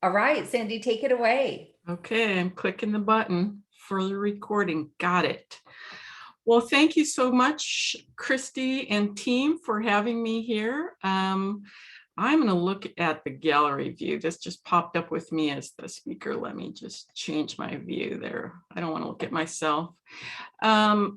All right, Cindy, take it away. Okay, I'm clicking the button for the recording. Got it. Well, thank you so much, Christy and team, for having me here. I'm going to look at the gallery view. This just popped up with me as the speaker. Let me just change my view there. I don't want to look at myself. As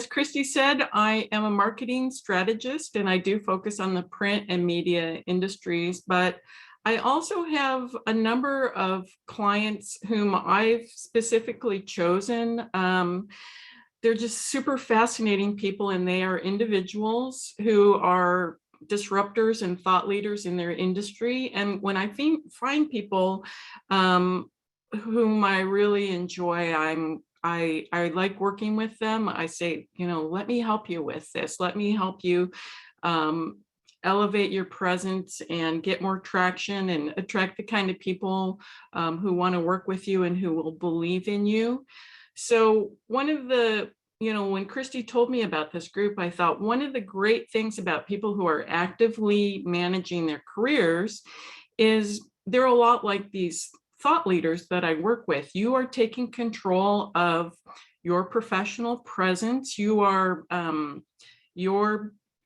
Christy said, I am a marketing strategist and I do focus on the print and media industries, but I also have a number of clients whom I've specifically chosen. They're just super fascinating people, and they are individuals who are disruptors and thought leaders in their industry. And when I find people whom I really enjoy, I like working with them. I say, let me help you with this. Let me help you elevate your presence and get more traction and attract the kind of people who want to work with you and who will believe in you. So one of the, when Christy told me about this group, I thought one of the great things about people who are actively managing their careers is they're a lot like these thought leaders that I work with. You are taking control of your professional presence. You're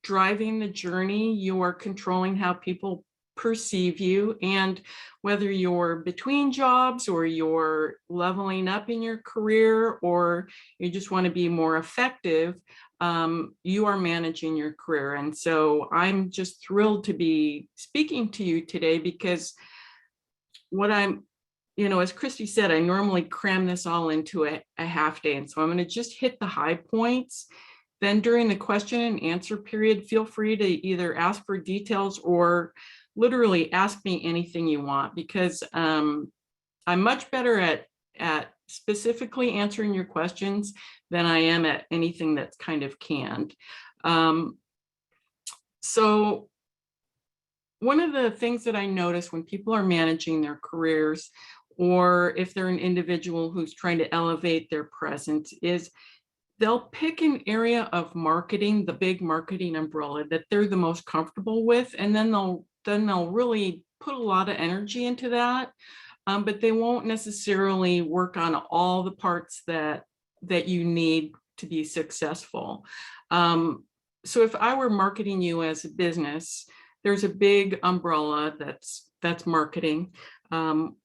driving the journey. You are controlling how people perceive you. And whether you're between jobs or you're leveling up in your career or you just want to be more effective, you are managing your career. And so I'm just thrilled to be speaking to you today because what as Christy said, I normally cram this all into a half day. And so I'm going to just hit the high points. Then during the question and answer period, feel free to either ask for details or literally ask me anything you want, because I'm much better at specifically answering your questions than I am at anything that's kind of canned. So one of the things that I notice when people are managing their careers, or if they're an individual who's trying to elevate their presence, is they'll pick an area of marketing, the big marketing umbrella that they're the most comfortable with, and then they'll really put a lot of energy into that, but they won't necessarily work on all the parts that you need to be successful. So if I were marketing you as a business, there's a big umbrella that's marketing, and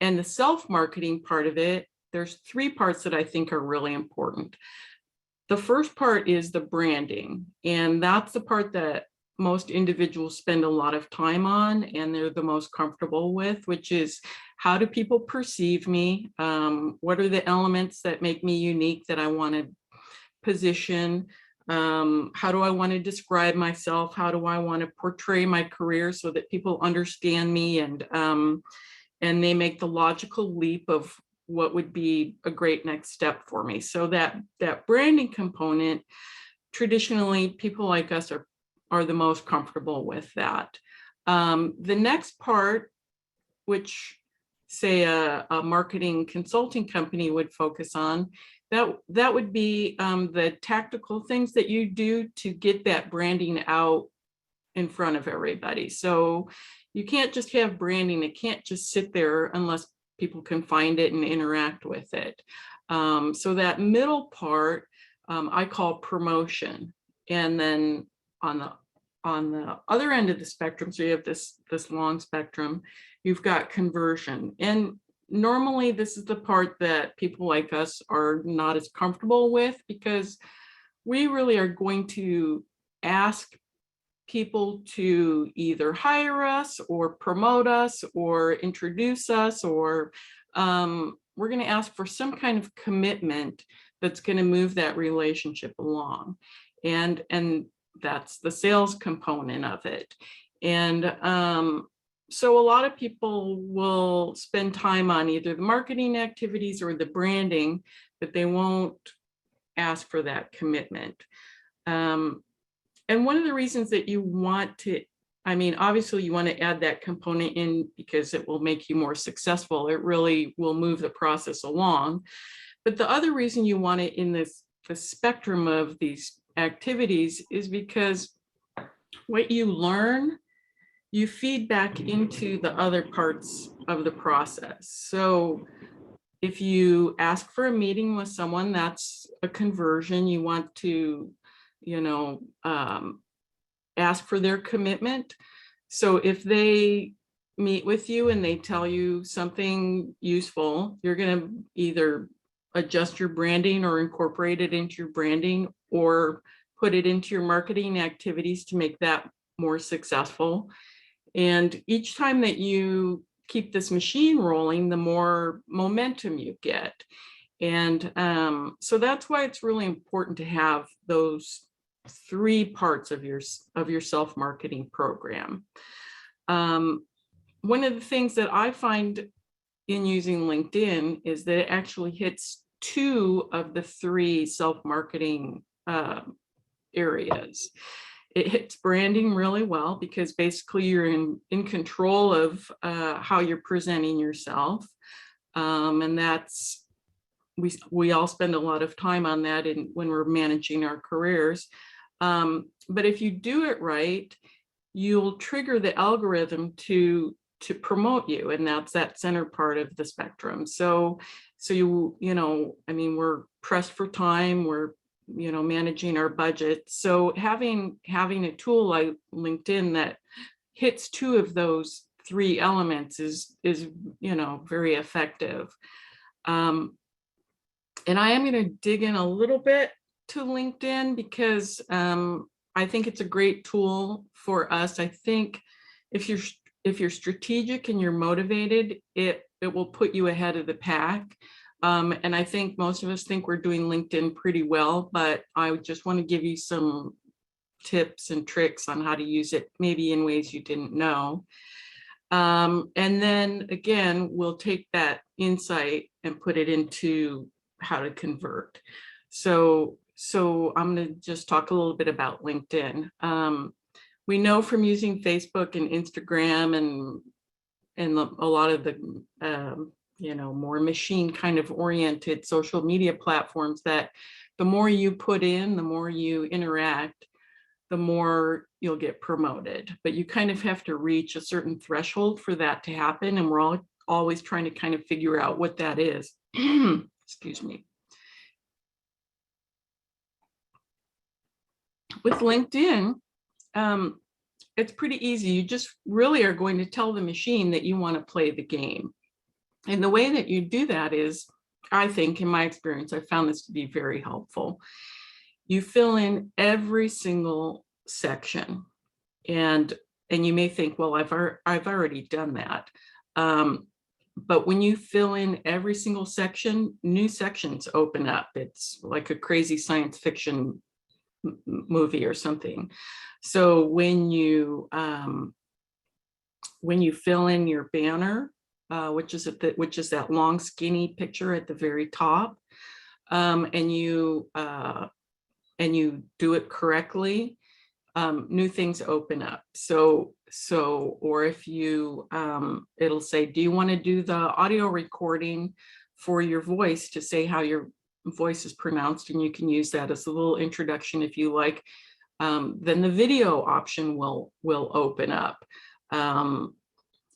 the self-marketing part of it. There's three parts that I think are really important. The first part is the branding, and that's the part that most individuals spend a lot of time on and they're the most comfortable with, which is, how do people perceive me? What are the elements that make me unique that I want to position? How do I want to describe myself? How do I want to portray my career so that people understand me and they make the logical leap of what would be a great next step for me? So that branding component, traditionally, people like us are the most comfortable with that. The next part, which say a marketing consulting company would focus on, that would be the tactical things that you do to get that branding out in front of everybody. So you can't just have branding. It can't just sit there unless people can find it and interact with it. So that middle part, I call promotion. And then on the other end of the spectrum, so you have this long spectrum, you've got conversion. And normally this is the part that people like us are not as comfortable with, because we really are going to ask people to either hire us or promote us or introduce us, or we're going to ask for some kind of commitment that's going to move that relationship along. And that's the sales component of it. And so a lot of people will spend time on either the marketing activities or the branding, but they won't ask for that commitment. And one of the reasons that you want to, obviously you want to add that component in because it will make you more successful. It really will move the process along. But the other reason you want it in the spectrum of these activities is because what you learn you feed back into the other parts of the process. So if you ask for a meeting with someone, that's a conversion. You want to, you know, ask for their commitment. So if they meet with you and they tell you something useful, you're going to either adjust your branding or incorporate it into your branding, or put it into your marketing activities to make that more successful. And each time that you keep this machine rolling, the more momentum you get. And so that's why it's really important to have those 3 parts of your self-marketing program. One of the things that I find in using LinkedIn is that it actually hits 2 of the 3 self-marketing areas. It hits branding really well because basically you're in control of how you're presenting yourself. And that's, we all spend a lot of time on that when we're managing our careers. But if you do it right, you'll trigger the algorithm to promote you, and that's that center part of the spectrum. So you know, I mean, we're pressed for time, we're, you know, managing our budget. So having a tool like LinkedIn that hits 2 of those 3 elements is, you know, very effective. And I am going to dig in a little bit to LinkedIn because I think it's a great tool for us. I think if you're strategic and you're motivated, it will put you ahead of the pack. And I think most of us think we're doing LinkedIn pretty well, but I just want to give you some tips and tricks on how to use it, maybe in ways you didn't know. And then again, we'll take that insight and put it into how to convert. So I'm going to just talk a little bit about LinkedIn. We know from using Facebook and Instagram and a lot of the you know, more machine kind of oriented social media platforms, that the more you put in, the more you interact, the more you'll get promoted. But you kind of have to reach a certain threshold for that to happen, and we're all always trying to kind of figure out what that is. Excuse me. With LinkedIn, it's pretty easy. You just really are going to tell the machine that you want to play the game. And the way that you do that is, I think, in my experience, I found this to be very helpful. You fill in every single section, and you may think, well, I've already done that. But when you fill in every single section, new sections open up. It's like a crazy science fiction movie or something. So when you fill in your banner, which is that long skinny picture at the very top, and you do it correctly, new things open up. So or if you it'll say, do you want to do the audio recording for your voice to say how your voice is pronounced, and you can use that as a little introduction if you like. Then the video option will open up.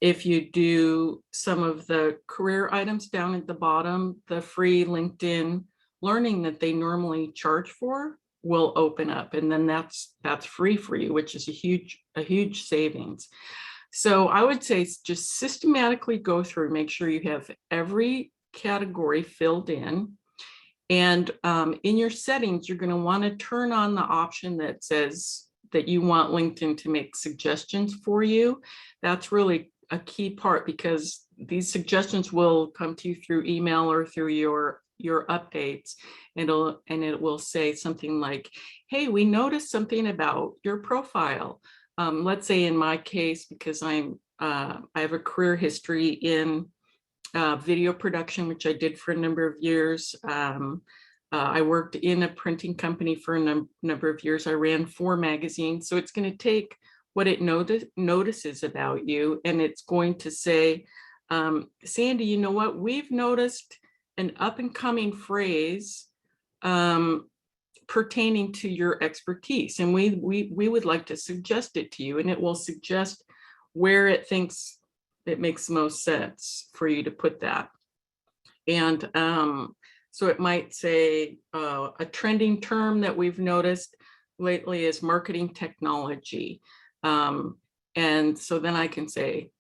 If you do some of the career items down at the bottom, the free LinkedIn learning that they normally charge for will open up, and then that's free for you, which is a huge savings. So I would say just systematically go through, make sure you have every category filled in. And in your settings, you're going to want to turn on the option that says that you want LinkedIn to make suggestions for you. That's really a key part, because these suggestions will come to you through email or through your updates, and it will say something like, hey, we noticed something about your profile. Let's say in my case, because I have a career history in video production, which I did for a number of years. I worked in a printing company for a number of years. I ran 4 magazines. So it's going to take what it notices about you, and it's going to say, Sandy, you know what? We've noticed an up and coming phrase pertaining to your expertise, and we would like to suggest it to you. And it will suggest where it thinks it makes the most sense for you to put that. And so it might say a trending term that we've noticed lately is marketing technology. And so then I can say,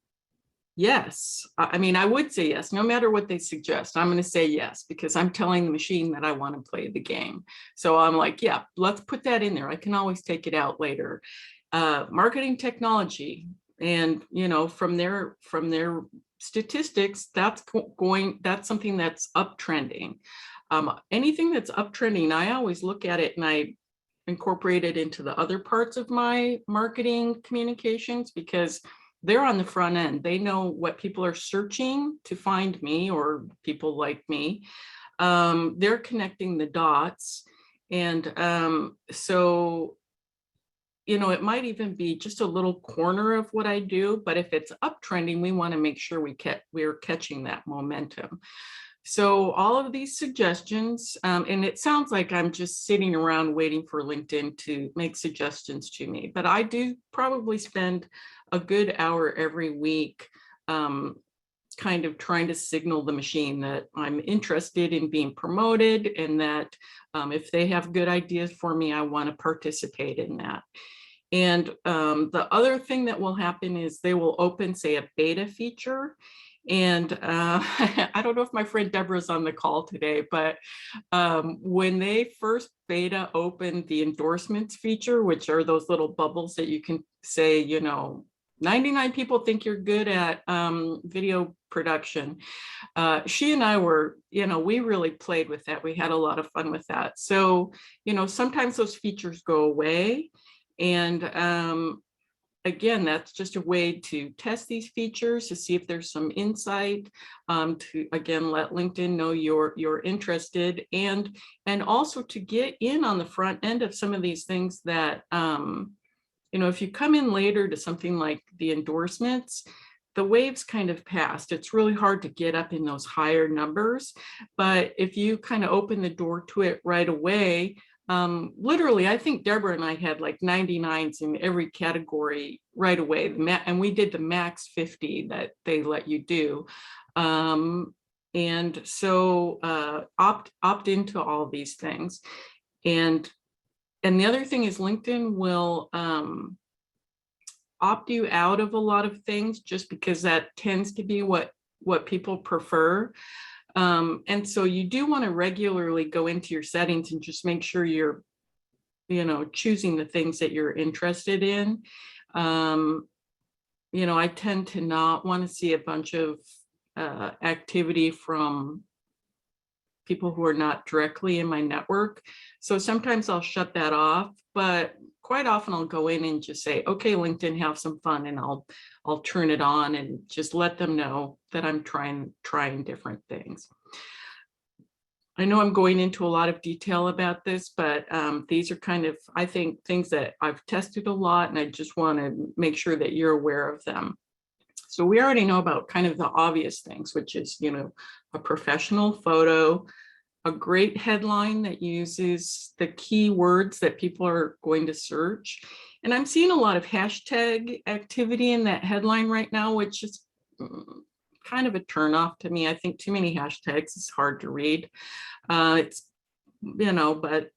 yes. I mean, I would say yes, no matter what they suggest. I'm going to say yes, because I'm telling the machine that I want to play the game. So I'm like, yeah, let's put that in there. I can always take it out later. Marketing technology. And, you know, from their statistics, that's something that's uptrending. Anything that's uptrending, I always look at it and I incorporate it into the other parts of my marketing communications, because they're on the front end. They know what people are searching to find me, or people like me. They're connecting the dots. And so, you know, it might even be just a little corner of what I do, but if it's uptrending, we want to make sure we're catching that momentum. So all of these suggestions, and it sounds like I'm just sitting around waiting for LinkedIn to make suggestions to me, but I do probably spend a good hour every week kind of trying to signal the machine that I'm interested in being promoted, and that if they have good ideas for me, I want to participate in that. And the other thing that will happen is they will open, say, a beta feature. And I don't know if my friend Deborah's on the call today, but when they first beta opened the endorsements feature, which are those little bubbles that you can say, you know, 99 people think you're good at video production. She and I were, you know, we really played with that. We had a lot of fun with that. So, you know, sometimes those features go away. And again, that's just a way to test these features to see if there's some insight, to again let LinkedIn know you're interested, and also to get in on the front end of some of these things that you know, if you come in later to something like the endorsements, the wave's kind of passed. It's really hard to get up in those higher numbers, but if you kind of open the door to it right away, literally, I think Deborah and I had like 99s in every category right away. And we did the max 50 that they let you do. And so opt into all these things. And the other thing is LinkedIn will opt you out of a lot of things, just because that tends to be what people prefer. And so you do want to regularly go into your settings and just make sure you're, you know, choosing the things that you're interested in. You know, I tend to not want to see a bunch of activity from people who are not directly in my network. So sometimes I'll shut that off, but quite often I'll go in and just say, okay, LinkedIn, have some fun, and I'll turn it on and just let them know that I'm trying different things. I know I'm going into a lot of detail about this, but these are kind of, I think, things that I've tested a lot, and I just want to make sure that you're aware of them. So we already know about kind of the obvious things, which is, you know, a professional photo, a great headline that uses the keywords that people are going to search. And I'm seeing a lot of hashtag activity in that headline right now, which is kind of a turnoff to me. I think too many hashtags is hard to read. It's, you know, but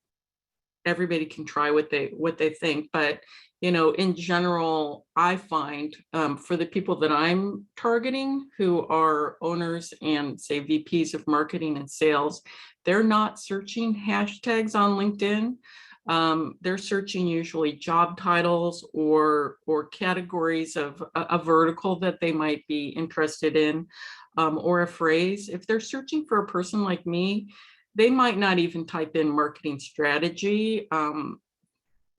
everybody can try what they think. But, you know, in general, I find for the people that I'm targeting, who are owners and say VPs of marketing and sales, they're not searching hashtags on LinkedIn. They're searching usually job titles or categories of a vertical that they might be interested in, or a phrase. If they're searching for a person like me, they might not even type in marketing strategy.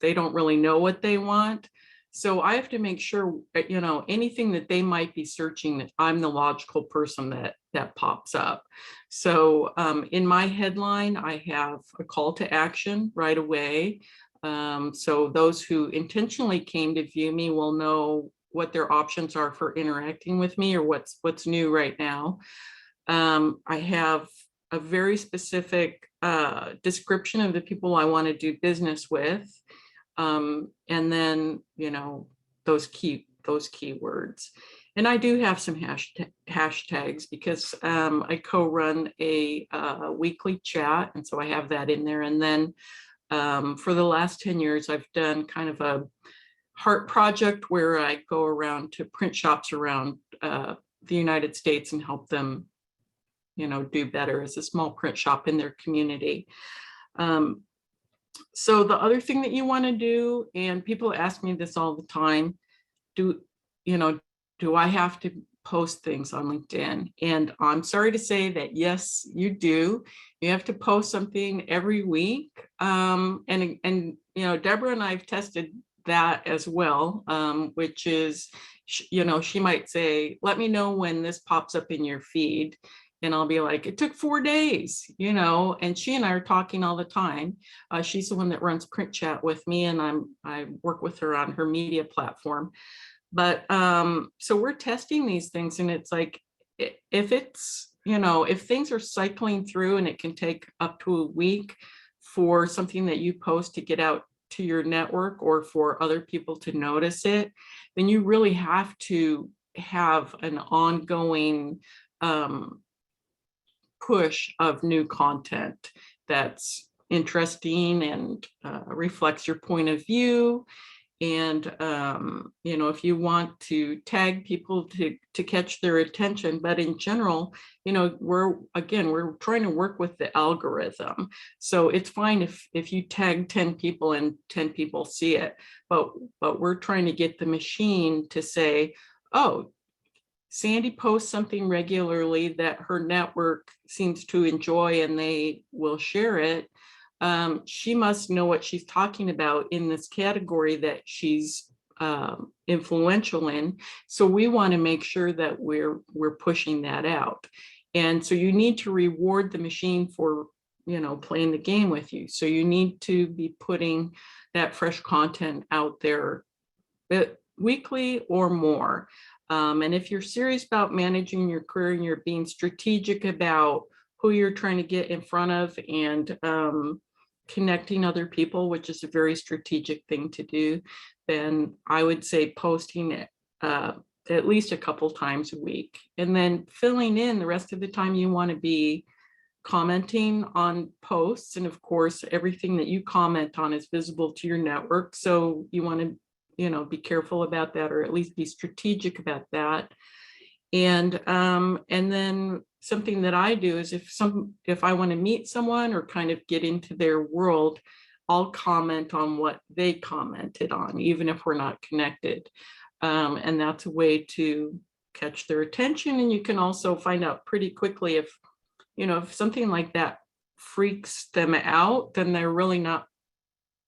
They don't really know what they want. So I have to make sure, you know, anything that they might be searching, that I'm the logical person that pops up. So in my headline, I have a call to action right away. So those who intentionally came to view me will know what their options are for interacting with me, or what's new right now. I have a very specific description of the people I want to do business with. And then, you know, those those keywords. And I do have some hashtags because I co-run a weekly chat, and so I have that in there. And then for the last 10 years, I've done kind of a heart project where I go around to print shops around the United States and help them, do better as a small print shop in their community. So the other thing that you want to do, and people ask me this all the time, do I have to post things on LinkedIn? And I'm sorry to say that, yes, you do. You have to post something every week. And Deborah and I have tested that as well, which is, she might say, let me know when this pops up in your feed. And I'll be like, it took 4 days, and she and I are talking all the time. She's the one that runs Print Chat with me, and I work with her on her media platform. But so we're testing these things, and it's like, if it's, if things are cycling through and it can take up to a week for something that you post to get out to your network or for other people to notice it, then you really have to have an ongoing push of new content that's interesting and reflects your point of view. And if you want to tag people to catch their attention, but in general, we're trying to work with the algorithm. So it's fine if you tag 10 people and 10 people see it, but we're trying to get the machine to say, oh, Sandy posts something regularly that her network seems to enjoy and they will share it. She must know what she's talking about in this category that she's influential in. So we want to make sure that we're pushing that out. And so you need to reward the machine for, playing the game with you. So you need to be putting that fresh content out there weekly or more. And if you're serious about managing your career and you're being strategic about who you're trying to get in front of and connecting other people, which is a very strategic thing to do, then I would say posting it at least a couple times a week, and then filling in the rest of the time you want to be commenting on posts. And of course, everything that you comment on is visible to your network. So you want to be careful about that, or at least be strategic about that. And then something that I do is if I want to meet someone or kind of get into their world, I'll comment on what they commented on, even if we're not connected. And that's a way to catch their attention. And you can also find out pretty quickly if something like that freaks them out, then they're really not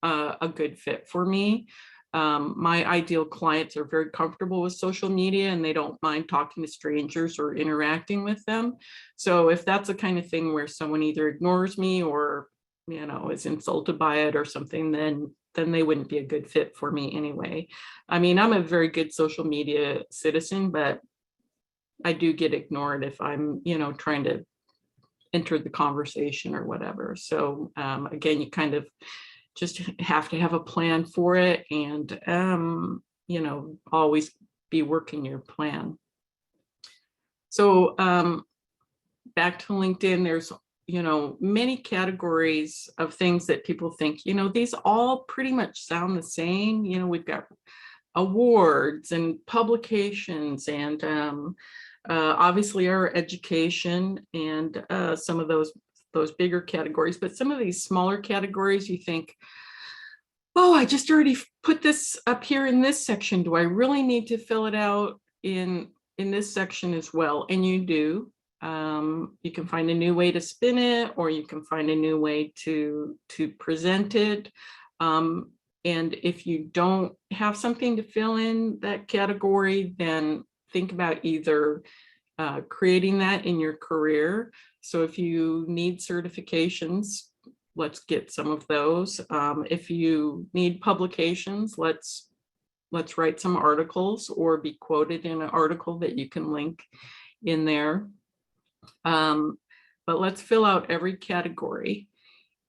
a good fit for me. My ideal clients are very comfortable with social media and they don't mind talking to strangers or interacting with them. So if that's the kind of thing where someone either ignores me or, is insulted by it or something, then they wouldn't be a good fit for me anyway. I mean, I'm a very good social media citizen, but I do get ignored if I'm, trying to enter the conversation or whatever. So again, you kind of just have to have a plan for it and, always be working your plan. So back to LinkedIn, there's, many categories of things that people think, these all pretty much sound the same. We've got awards and publications and obviously our education and some of those bigger categories, but some of these smaller categories, you think, oh, I just already put this up here in this section. Do I really need to fill it out in this section as well? And you do. You can find a new way to spin it, or you can find a new way to present it. And if you don't have something to fill in that category, then think about either creating that in your career. So if you need certifications, let's get some of those. If you need publications, let's write some articles or be quoted in an article that you can link in there. But let's fill out every category.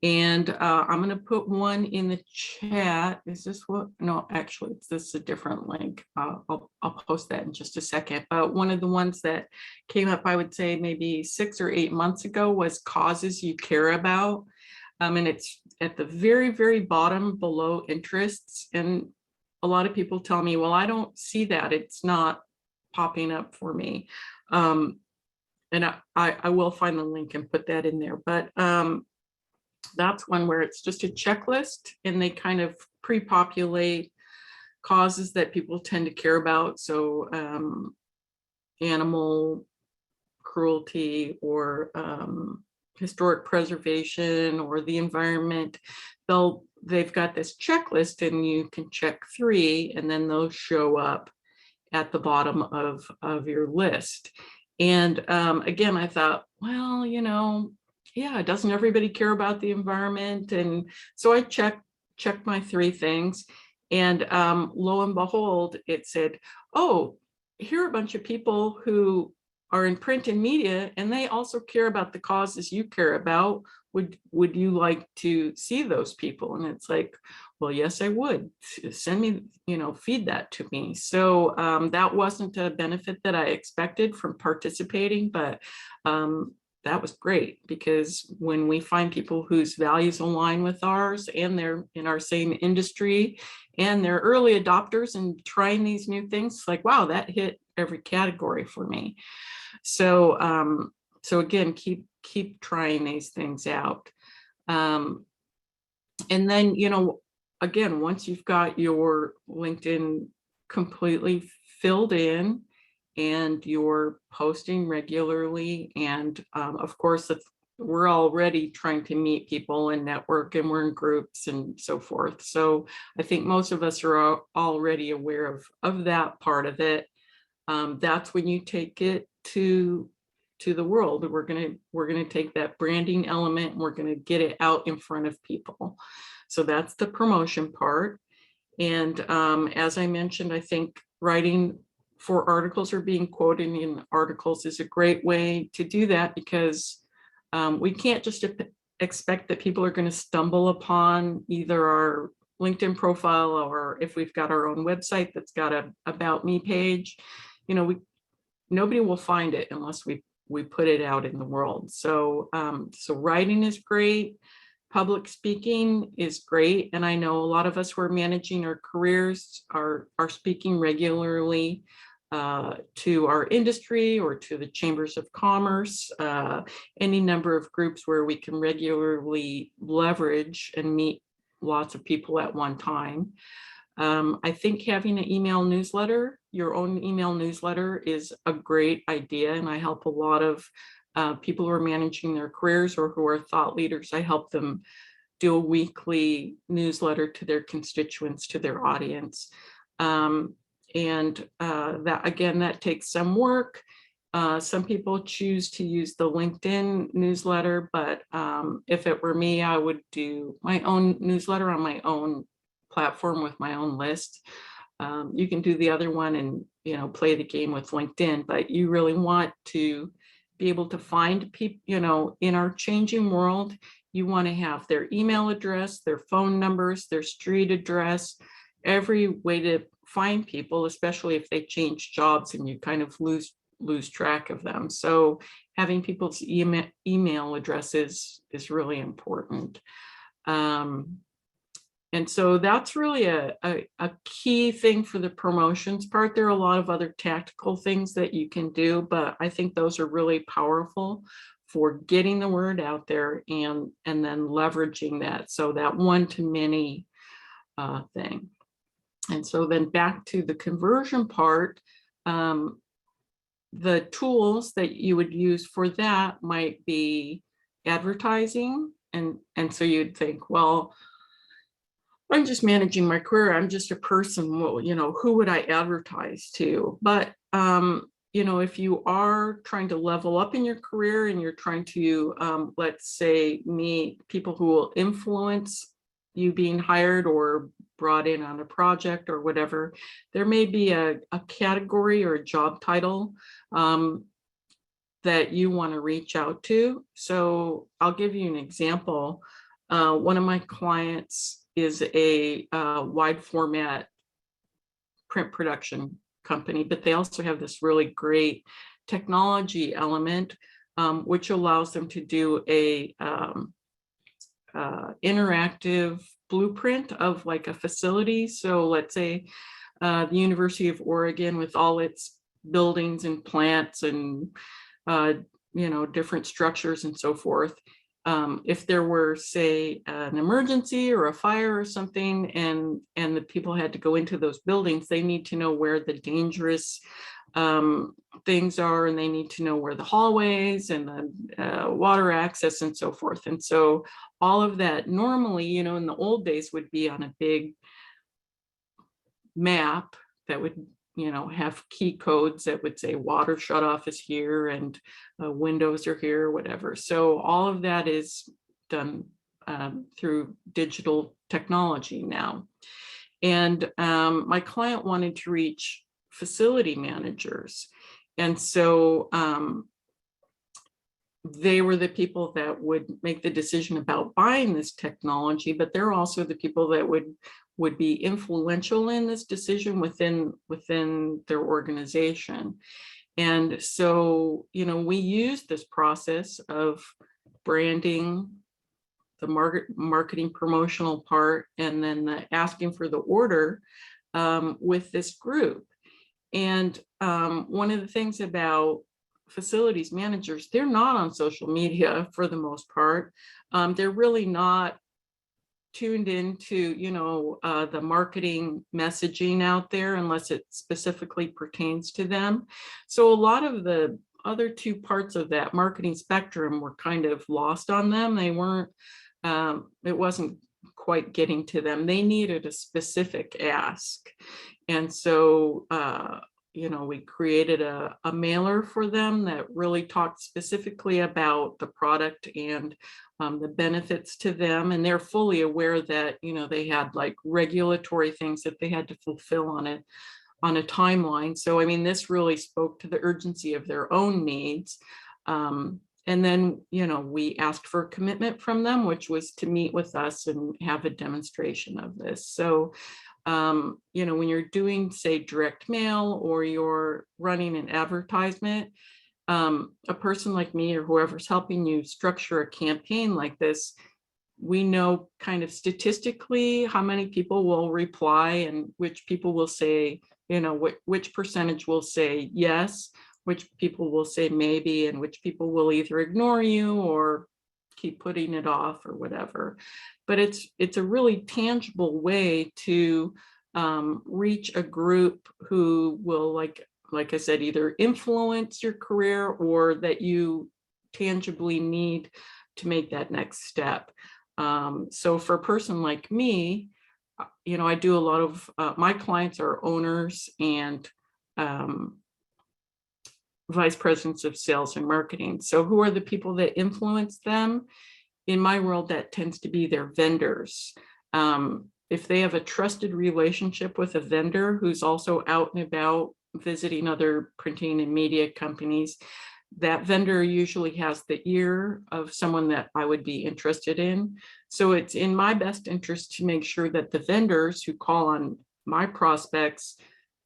And I'm going to put one in the chat. Is this what? No, actually, this is a different link. I'll post that in just a second. But one of the ones that came up, I would say maybe 6 or 8 months ago, was causes you care about. And it's at the very, very bottom below interests. And a lot of people tell me, well, I don't see that. It's not popping up for me. And I will find the link and put that in there. But that's one where it's just a checklist and they kind of pre-populate causes that people tend to care about. So animal cruelty or historic preservation or the environment. They've got this checklist and you can check 3 and then those show up at the bottom of your list. And again, I thought, well, yeah, doesn't everybody care about the environment? And so I checked my 3 things, and lo and behold, it said, oh, here are a bunch of people who are in print and media, and they also care about the causes you care about. Would you like to see those people? And it's like, well, yes, I would. Send me, feed that to me. So that wasn't a benefit that I expected from participating, but that was great, because when we find people whose values align with ours and they're in our same industry and they're early adopters and trying these new things, like, wow, that hit every category for me. So so again, keep trying these things out. And then, again, once you've got your LinkedIn completely filled in and you're posting regularly, and of course, we're already trying to meet people and network, and we're in groups and so forth. So I think most of us are already aware of that part of it. That's when you take it to the world. We're gonna take that branding element and we're gonna get it out in front of people. So that's the promotion part. And as I mentioned, I think writing for articles or being quoted in articles is a great way to do that, because we can't just expect that people are going to stumble upon either our LinkedIn profile, or if we've got our own website that's got a about me page, nobody will find it unless we put it out in the world. So so writing is great. Public speaking is great. And I know a lot of us who are managing our careers are speaking regularly to our industry or to the chambers of commerce, any number of groups where we can regularly leverage and meet lots of people at one time. I think having an email newsletter, your own email newsletter, is a great idea. And I help a lot of people who are managing their careers or who are thought leaders. I help them do a weekly newsletter to their constituents, to their audience. And that, again, that takes some work. Some people choose to use the LinkedIn newsletter, but if it were me, I would do my own newsletter on my own platform with my own list. You can do the other one and play the game with LinkedIn, but you really want to be able to find people, in our changing world. You want to have their email address, their phone numbers, their street address, every way to find people, especially if they change jobs and you kind of lose track of them. So having people's email addresses is really important. And so that's really a key thing for the promotions part. There are a lot of other tactical things that you can do, but I think those are really powerful for getting the word out there and then leveraging that. So that one-to-many thing. And so then back to the conversion part, the tools that you would use for that might be advertising. And so you'd think, well, I'm just managing my career. I'm just a person. Well, who would I advertise to? But, if you are trying to level up in your career and you're trying to, let's say, meet people who will influence you being hired or brought in on a project or whatever, there may be a category or a job title that you want to reach out to. So I'll give you an example. One of my clients is a wide format print production company, but they also have this really great technology element, which allows them to do a interactive blueprint of like a facility. So let's say the University of Oregon with all its buildings and plants and different structures and so forth. If there were, say, an emergency or a fire or something, and the people had to go into those buildings, they need to know where the dangerous things are, and they need to know where the hallways and the water access and so forth. And so all of that normally, in the old days would be on a big map that would have key codes that would say water shut off is here and windows are here, whatever. So all of that is done through digital technology now. And my client wanted to reach facility managers. And so they were the people that would make the decision about buying this technology, but they're also the people that would be influential in this decision within their organization. And so, we use this process of branding, the marketing promotional part, and then the asking for the order with this group. And one of the things about facilities managers, they're not on social media for the most part. They're really not tuned into the marketing messaging out there unless it specifically pertains to them. So a lot of the other two parts of that marketing spectrum were kind of lost on them. They weren't, it wasn't quite getting to them. They needed a specific ask. And so we created a mailer for them that really talked specifically about the product and the benefits to them. And they're fully aware that, they had like regulatory things that they had to fulfill on a timeline. So, I mean, this really spoke to the urgency of their own needs. And then, we asked for a commitment from them, which was to meet with us and have a demonstration of this. So, when you're doing, say, direct mail or you're running an advertisement, a person like me or whoever's helping you structure a campaign like this, we know kind of statistically how many people will reply and which people will say, which percentage will say yes, which people will say maybe, and which people will either ignore you or keep putting it off or whatever. But it's a really tangible way to reach a group who will, like I said, either influence your career or that you tangibly need to make that next step. So for a person like me, I do a lot of, my clients are owners and vice presidents of sales and marketing. So who are the people that influence them? In my world, that tends to be their vendors. If they have a trusted relationship with a vendor who's also out and about visiting other printing and media companies, that vendor usually has the ear of someone that I would be interested in. So it's in my best interest to make sure that the vendors who call on my prospects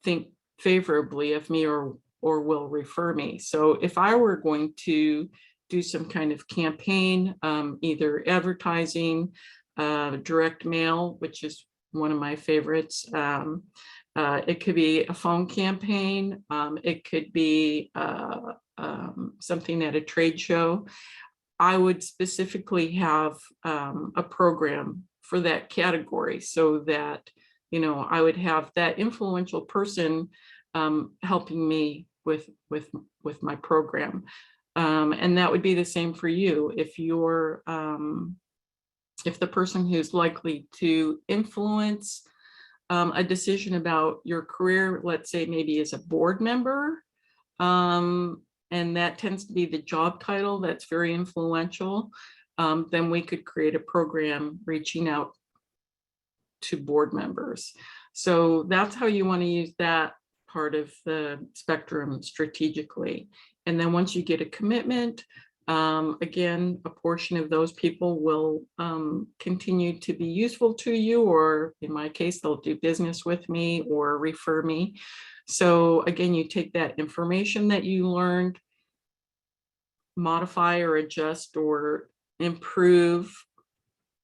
think favorably of me or will refer me. So if I were going to do some kind of campaign, either advertising, direct mail, which is one of my favorites. It could be a phone campaign. It could be something at a trade show. I would specifically have a program for that category so that, I would have that influential person helping me with my program. And that would be the same for you. If the person who's likely to influence a decision about your career, let's say maybe as a board member, and that tends to be the job title that's very influential, then we could create a program reaching out to board members. So that's how you want to use that part of the spectrum strategically. And then once you get a commitment, Again, a portion of those people will continue to be useful to you, or in my case, they'll do business with me or refer me. So again, you take that information that you learned, modify or adjust or improve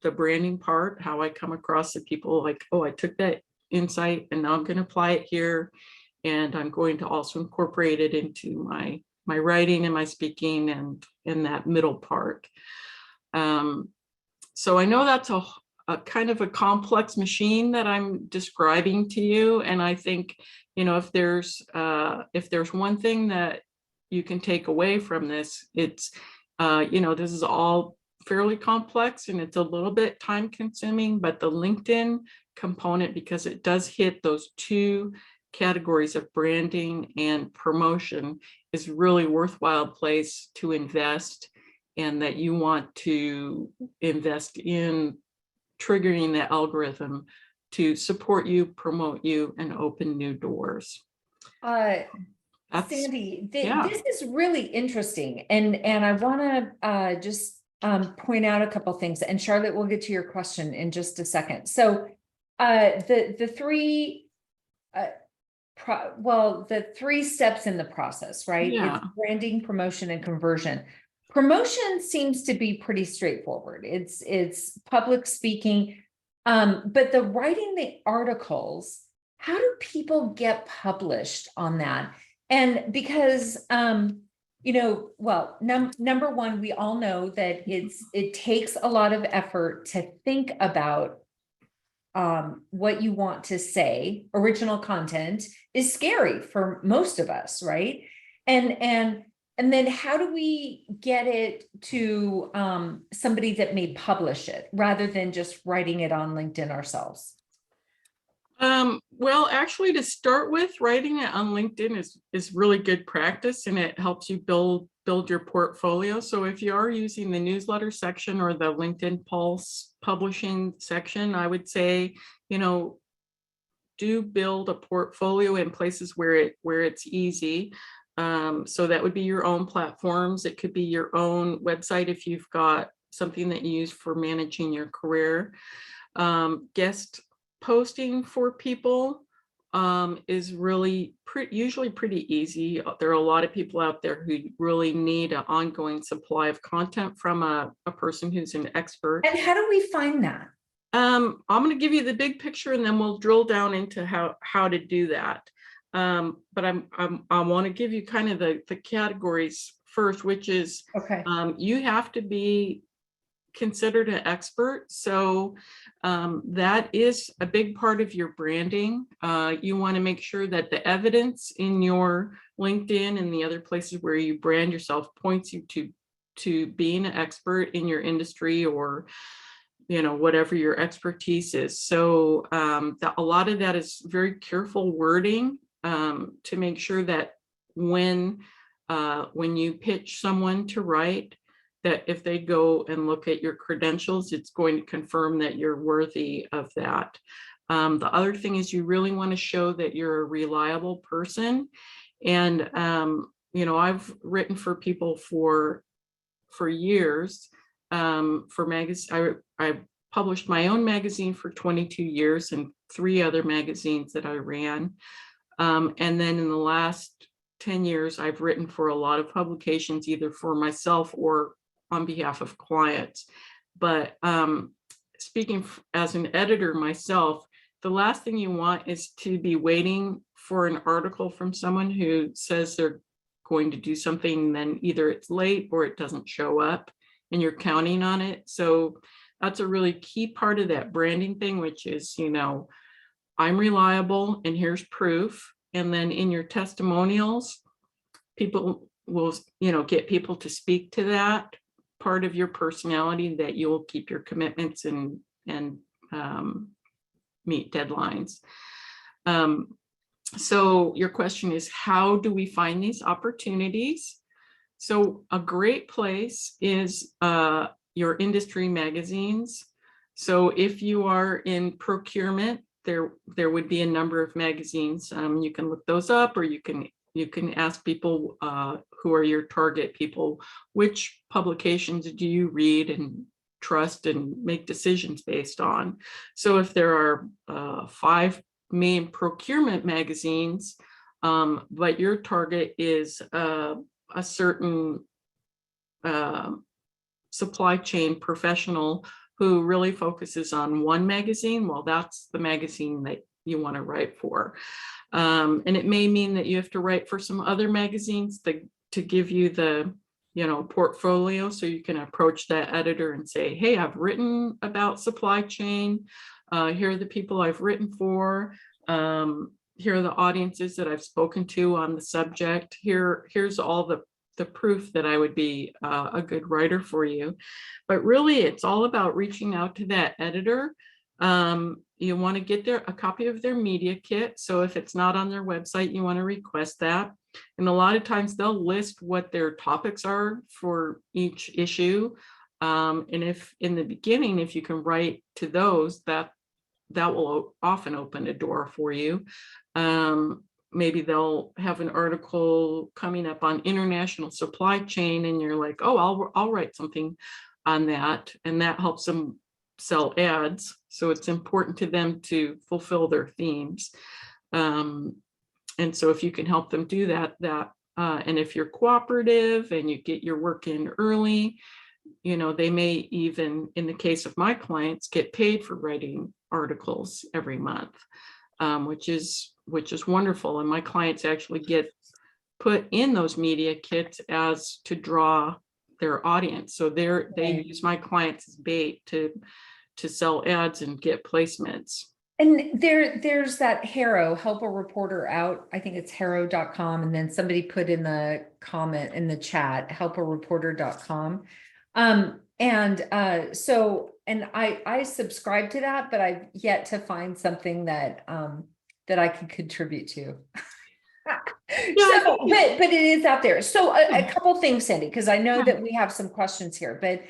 the branding part, how I come across the people, like, oh, I took that insight and now I'm going to apply it here. And I'm going to also incorporate it into my writing and my speaking and in that middle part. So I know that's a kind of a complex machine that I'm describing to you. And I think, you know, if there's one thing that you can take away from this, it's, you know, this is all fairly complex and it's a little bit time consuming, but the LinkedIn component, because it does hit those two categories of branding and promotion, is really worthwhile place to invest, and that you want to invest in triggering the algorithm to support you, promote you, and open new doors. Sandy, yeah. this is really interesting, and I want to just point out a couple things. And Charlotte, we'll get to your question in just a second. So, the three, the three steps in the process, right? Yeah. It's branding, promotion, and conversion. Promotion seems to be pretty straightforward. It's public speaking, but the writing the articles, how do people get published on that? And because, you know, well, number one, we all know that it takes a lot of effort to think about what you want to say. Original content is scary for most of us, right? And then how do we get it to somebody that may publish it rather than just writing it on LinkedIn ourselves? Well, actually, to start with, writing it on LinkedIn is really good practice, and it helps you build your portfolio. So if you are using the newsletter section or the LinkedIn Pulse publishing section, I would say, you know, do build a portfolio in places where it's easy. So that would be your own platforms. It could be your own website if you've got something that you use for managing your career. Guest posting for people is really usually pretty easy. There are a lot of people out there who really need an ongoing supply of content from a person who's an expert. And how do we find that? I'm going to give you the big picture, and then we'll drill down into how to do that. But I want to give you kind of the categories first, which is, okay, you have to be considered an expert. So that is a big part of your branding. You want to make sure that the evidence in your LinkedIn and the other places where you brand yourself points you to being an expert in your industry, or, you know, whatever your expertise is. So a lot of that is very careful wording to make sure that when you pitch someone to write, that if they go and look at your credentials, it's going to confirm that you're worthy of that. The other thing is you really want to show that you're a reliable person. And, you know, I've written for people for years. For magazine, I published my own magazine for 22 years and 3 other magazines that I ran. And then in the last 10 years, I've written for a lot of publications, either for myself or on behalf of clients. But speaking as an editor myself, the last thing you want is to be waiting for an article from someone who says they're going to do something, and then either it's late or it doesn't show up and you're counting on it. So that's a really key part of that branding thing, which is, you know, I'm reliable and here's proof. And then in your testimonials, people will, you know, get people to speak to that part of your personality, that you'll keep your commitments and meet deadlines. So your question is, how do we find these opportunities? So a great place is your industry magazines. So if you are in procurement, there would be a number of magazines. You can look those up, or you can You can ask people who are your target people, which publications do you read and trust and make decisions based on. So if there are 5 main procurement magazines, but your target is a certain supply chain professional who really focuses on one magazine, well, that's the magazine that you want to write for. And it may mean that you have to write for some other magazines to give you the, portfolio, so you can approach that editor and say, hey, I've written about supply chain. Here are the people I've written for. Here are the audiences that I've spoken to on the subject. Here's all the proof that I would be a good writer for you. But really, it's all about reaching out to that editor. You want to get a copy of their media kit. So if it's not on their website, you want to request that. And a lot of times they'll list what their topics are for each issue. And if in the beginning, if you can write to those, that will often open a door for you. Maybe they'll have an article coming up on international supply chain, and you're like, oh, I'll write something on that, and that helps them sell ads. So it's important to them to fulfill their themes. And so if you can help them do that, and if you're cooperative and you get your work in early, they may even, in the case of my clients, get paid for writing articles every month, which is wonderful. And my clients actually get put in those media kits as to draw their audience. So they use my clients as bait to sell ads and get placements. And there's that Harrow, help a reporter out. I think it's harrow.com. And then somebody put in the comment in the chat, helpareporter.com. And I subscribe to that, but I've yet to find something that I can contribute to. So, but it is out there. So a couple things, Sandy, because I know that we have some questions here, but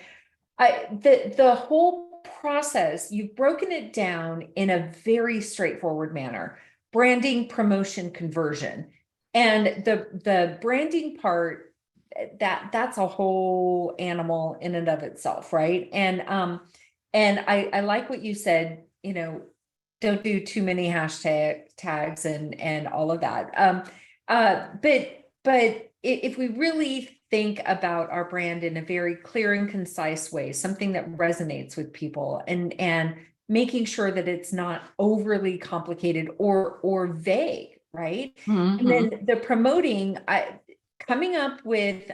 the whole process, you've broken it down in a very straightforward manner: branding, promotion, conversion. And the branding part, that's a whole animal in and of itself, right? And I like what you said, don't do too many tags and all of that. But if we really think about our brand in a very clear and concise way, something that resonates with people, and making sure that it's not overly complicated or vague, right? Mm-hmm. And then the promoting, coming up with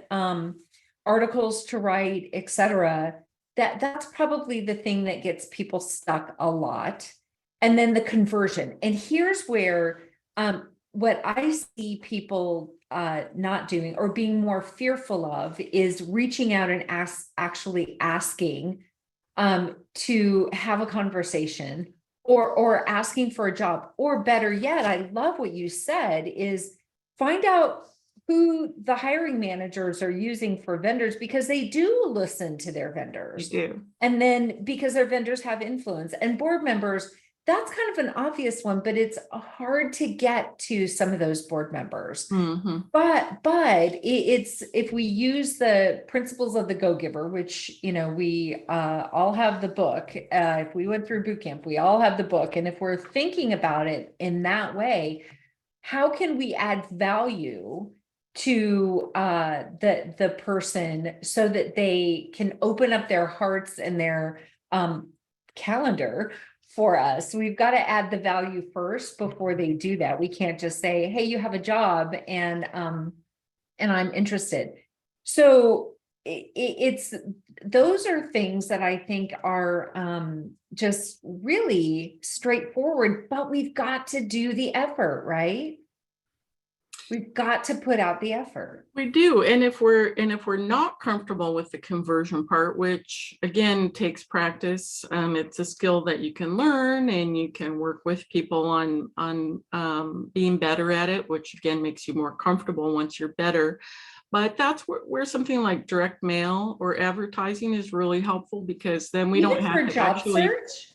articles to write, etc. That's probably the thing that gets people stuck a lot. And then the conversion. And here's where what I see people not doing or being more fearful of is reaching out and actually asking to have a conversation or asking for a job. Or better yet, I love what you said, is find out who the hiring managers are using for vendors, because they do listen to their vendors. They do. And then because their vendors have influence, and board members, that's kind of an obvious one, but it's hard to get to some of those board members. Mm-hmm. But it's, if we use the principles of the go-giver, which, we all have the book. If we went through boot camp, we all have the book. And if we're thinking about it in that way, how can we add value to the person so that they can open up their hearts and their calendar for us? We've got to add the value first before they do that. We can't just say, hey, you have a job and I'm interested. So it's those are things that I think are just really straightforward, but we've got to do the effort, right? We've got to put out the effort. We do. And if we're not comfortable with the conversion part, which again takes practice, it's a skill that you can learn, and you can work with people on being better at it, which again makes you more comfortable once you're better. But that's where something like direct mail or advertising is really helpful, because then we don't have to actually search?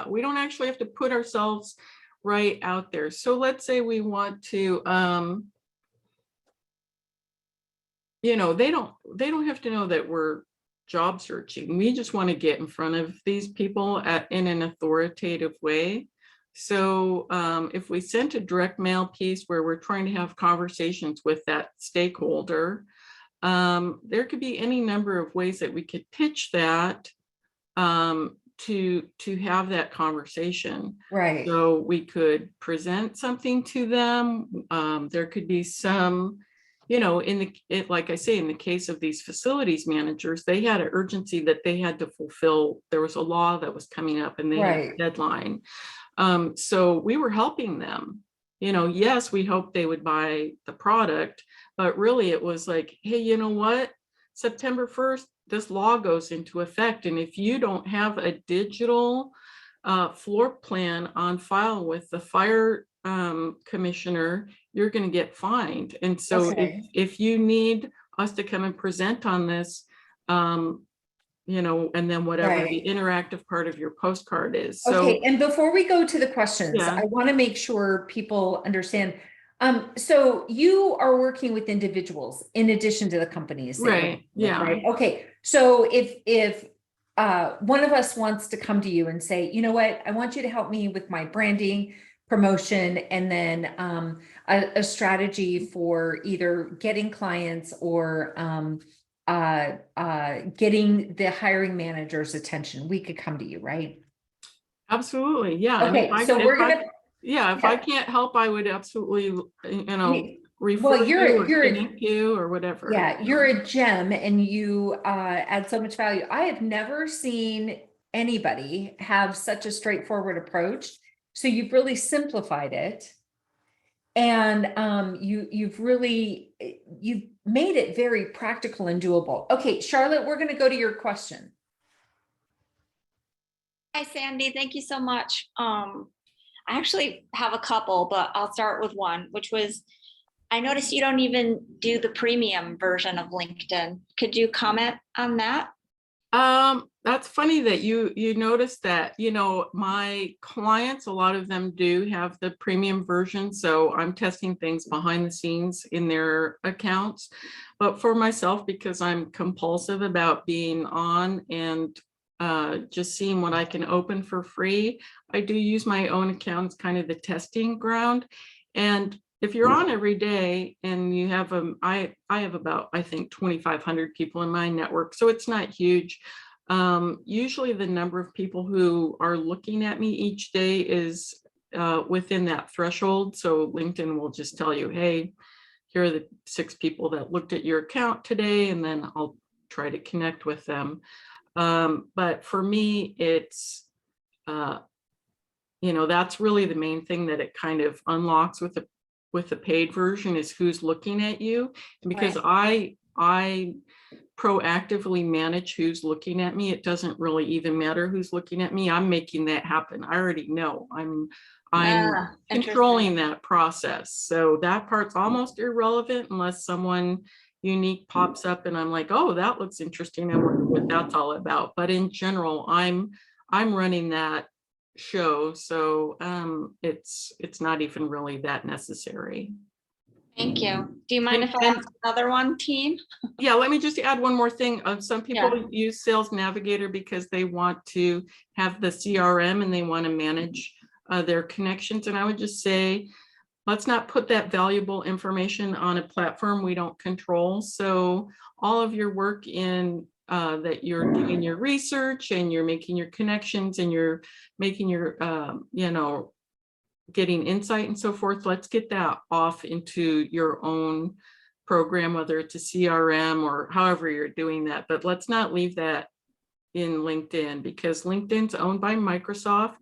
We don't actually have to put ourselves right out there. So let's say we want to you know, they don't have to know that we're job searching. We just want to get in front of these people in an authoritative way. So if we sent a direct mail piece where we're trying to have conversations with that stakeholder, there could be any number of ways that we could pitch that to have that conversation. Right. So we could present something to them. There could be some, you know, like I say, in the case of these facilities managers, they had an urgency that they had to fulfill. There was a law that was coming up and they had a Right. deadline. So we were helping them. You know, yes, we hoped they would buy the product, but really it was like, hey, you know what? September 1st, this law goes into effect. And if you don't have a digital floor plan on file with the fire commissioner, you're going to get fined. And so Okay. if you need us to come and present on this, you know, and then whatever the Right. interactive part of your postcard is. So Okay, and before we go to the questions, yeah, I want to make sure people understand. So you are working with individuals in addition to the companies that you're right. working with, Yeah. right? Okay, so if one of us wants to come to you and say, you know what, I want you to help me with my branding, promotion, and then a strategy for either getting clients or getting the hiring manager's attention, we could come to you, right? Absolutely. Yeah. And Okay, so we're gonna, if I yeah, can't help, I would absolutely, you know, well, refer you or connect you or whatever. yeah, you're a gem and you add so much value. I have never seen anybody have such a straightforward approach. So you've really simplified it. And you've really you've made it very practical and doable. Okay, Charlotte, we're gonna go to your question. Hi, Sandy. Thank you so much. I actually have a couple, but I'll start with one, which was, I noticed you don't even do the premium version of LinkedIn. Could you comment on that? That's funny that you noticed that. You know, my clients, a lot of them do have the premium version, so I'm testing things behind the scenes in their accounts. But for myself, because I'm compulsive about being on and just seeing what I can open for free, I do use my own account as kind of the testing ground. And if you're on every day and you have I have about, I think, 2,500 people in my network, so it's not huge. Usually the number of people who are looking at me each day is within that threshold. So LinkedIn will just tell you, hey, here are the 6 people that looked at your account today, and then I'll try to connect with them. But for me, it's, you know, that's really the main thing that it kind of unlocks with the paid version is who's looking at you. And because I proactively manage who's looking at me, it doesn't really even matter who's looking at me. I'm making that happen. I already know. I'm controlling that process. So that part's almost irrelevant unless someone unique pops up and I'm like, oh, that looks interesting. I wonder what that's all about. But in general, I'm running that show. So it's not even really that necessary. Thank you. Do you mind if I ask another one, team? Yeah, let me just add one more thing. Some people use Sales Navigator because they want to have the CRM and they want to manage their connections. And I would just say, let's not put that valuable information on a platform we don't control. So all of your work in that you're doing your research and you're making your connections and you're making your, you know, getting insight and so forth, let's get that off into your own program, whether it's a CRM or however you're doing that. But let's not leave that in LinkedIn because LinkedIn's owned by Microsoft.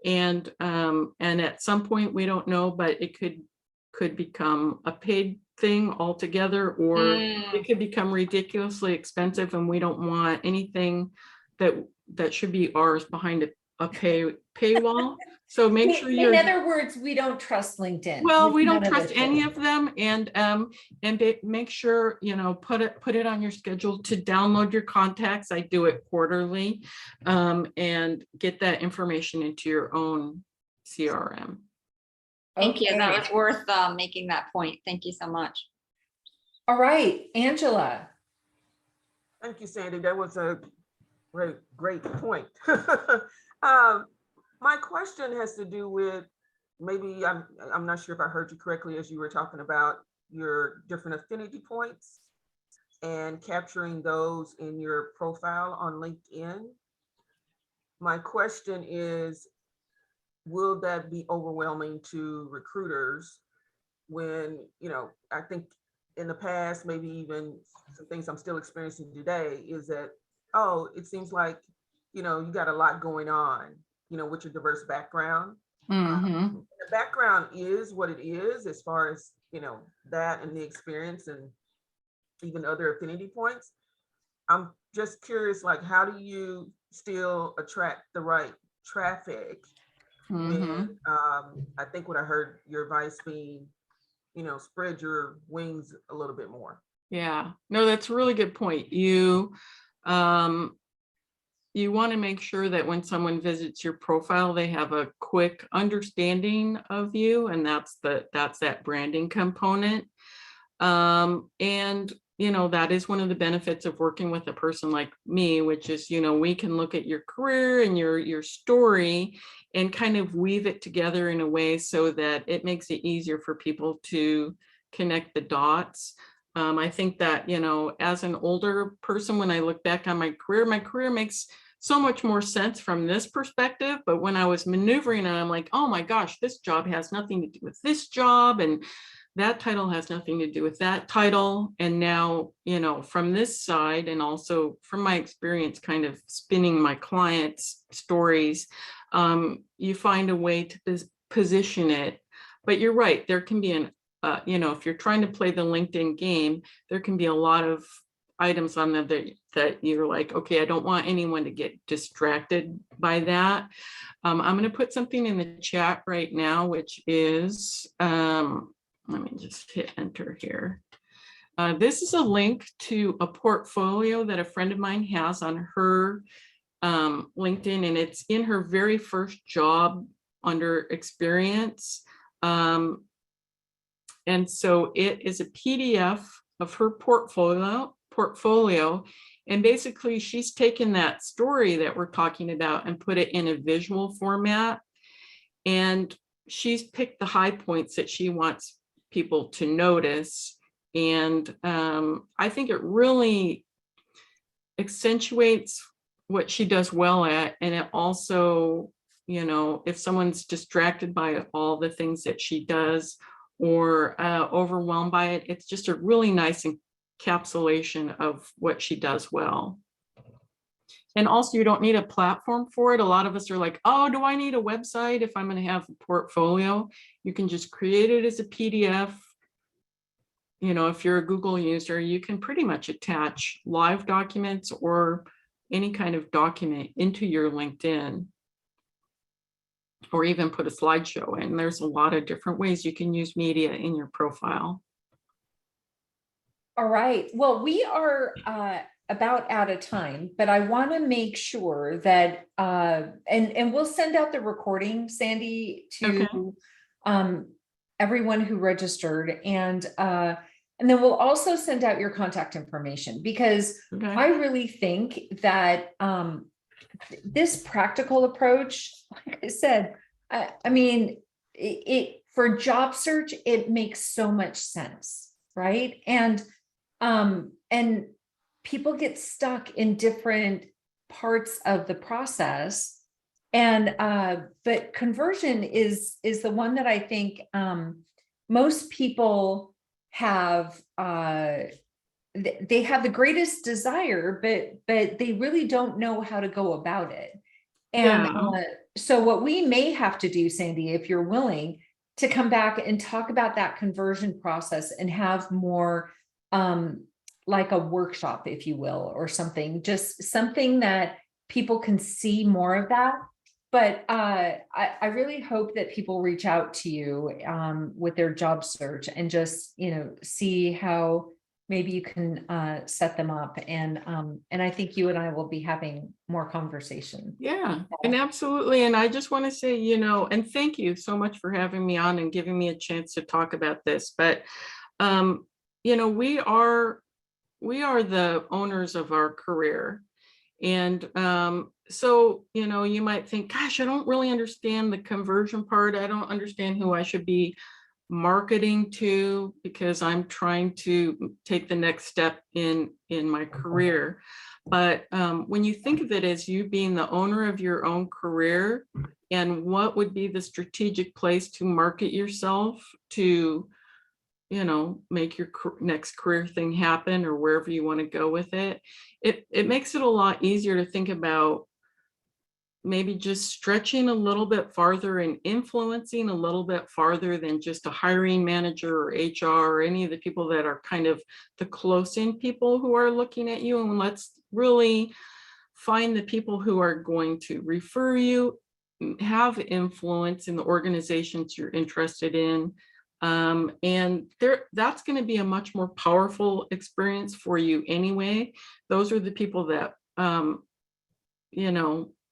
And at some point, we don't know, but it could become a paid thing altogether, or it could become ridiculously expensive, and we don't want anything that should be ours behind a paywall. So make sure you're. In other words, we don't trust LinkedIn. Well, we don't trust any of them, and make sure, you know, put it on your schedule to download your contacts. I do it quarterly, and get that information into your own CRM. Thank you. That was worth making that point. Thank you so much. All right, Angela. Thank you, Sandy. That was a great point. My question has to do with, maybe I'm not sure if I heard you correctly as you were talking about your different affinity points and capturing those in your profile on LinkedIn. My question is, will that be overwhelming to recruiters when, I think in the past, maybe even some things I'm still experiencing today is that, oh, it seems like, you got a lot going on, with your diverse background. Mm-hmm. The background is what it is as far as, that and the experience and even other affinity points. I'm just curious, like, how do you still attract the right traffic when, I think what I heard your advice being, spread your wings a little bit more. Yeah, no, that's a really good point. You want to make sure that when someone visits your profile, they have a quick understanding of you, and that's that branding component. And that is one of the benefits of working with a person like me, which is, we can look at your career and your story and kind of weave it together in a way so that it makes it easier for people to connect the dots. I think that, as an older person, when I look back on my career makes so much more sense from this perspective. But when I was maneuvering, I'm like, oh my gosh, this job has nothing to do with this job, and that title has nothing to do with that title. And now, from this side, and also from my experience kind of spinning my clients' stories, you find a way to position it. But you're right, there can be if you're trying to play the LinkedIn game, there can be a lot of items on there that you're like, okay, I don't want anyone to get distracted by that. I'm going to put something in the chat right now, which is, let me just hit enter here. This is a link to a portfolio that a friend of mine has on her LinkedIn, and it's in her very first job under experience. And so it is a PDF of her portfolio. And basically she's taken that story that we're talking about and put it in a visual format. And she's picked the high points that she wants people to notice. And I think it really accentuates what she does well at. And it also, if someone's distracted by all the things that she does or overwhelmed by it, it's just a really nice encapsulation of what she does well. And also, you don't need a platform for it. A lot of us are like, oh, do I need a website if I'm going to have a portfolio? You can just create it as a PDF. If you're a Google user, you can pretty much attach live documents or any kind of document into your LinkedIn, or even put a slideshow in. There's a lot of different ways you can use media in your profile. All right. Well, we are about out of time, but I want to make sure that and we'll send out the recording, Sandy, to everyone who registered, and then we'll also send out your contact information, because I really think that this practical approach, like I said, I mean, it for job search, it makes so much sense, right? And people get stuck in different parts of the process, and but conversion is the one that I think most people have. They have the greatest desire, but they really don't know how to go about it. And so what we may have to do, Sandy, if you're willing to come back and talk about that conversion process and have more like a workshop, if you will, or something, just something that people can see more of that. But I really hope that people reach out to you with their job search and just, see how maybe you can set them up. And I think you and I will be having more conversation. Yeah, and absolutely. And I just want to say, and thank you so much for having me on and giving me a chance to talk about this. But, we are the owners of our career. And so, you might think, gosh, I don't really understand the conversion part. I don't understand who I should be marketing to because I'm trying to take the next step in my career. But when you think of it as you being the owner of your own career, and what would be the strategic place to market yourself to, make your next career thing happen, or wherever you want to go with it, it makes it a lot easier to think about maybe just stretching a little bit farther and influencing a little bit farther than just a hiring manager or HR or any of the people that are kind of the close-in people who are looking at you. And let's really find the people who are going to refer you, have influence in the organizations you're interested in. And that's going to be a much more powerful experience for you anyway. Those are the people that,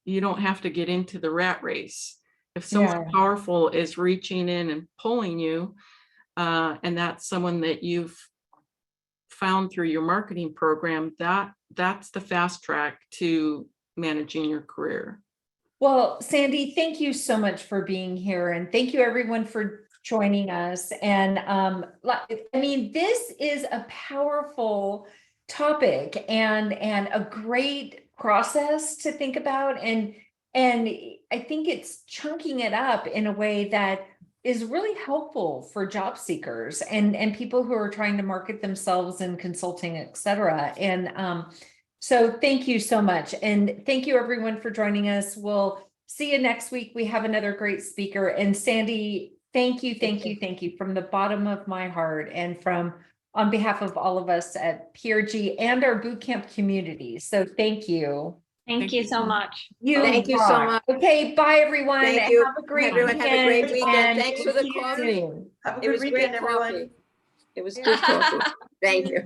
you don't have to get into the rat race. If someone powerful is reaching in and pulling you, and that's someone that you've found through your marketing program, that's the fast track to managing your career. Well, Sandy, thank you so much for being here, and thank you everyone for joining us. And this is a powerful topic and a great process to think about. And I think it's chunking it up in a way that is really helpful for job seekers and people who are trying to market themselves in consulting, et cetera. And so thank you so much. And thank you everyone for joining us. We'll see you next week. We have another great speaker. And Sandy, thank you from the bottom of my heart and on behalf of all of us at PRG and our bootcamp community. So thank you. Thank you so much. Thank you so much. Okay, bye everyone. Thank you. Have a great Everyone have a great weekend. and Thanks for the see you coffee. soon. It was great coffee. It was good coffee. Thank you.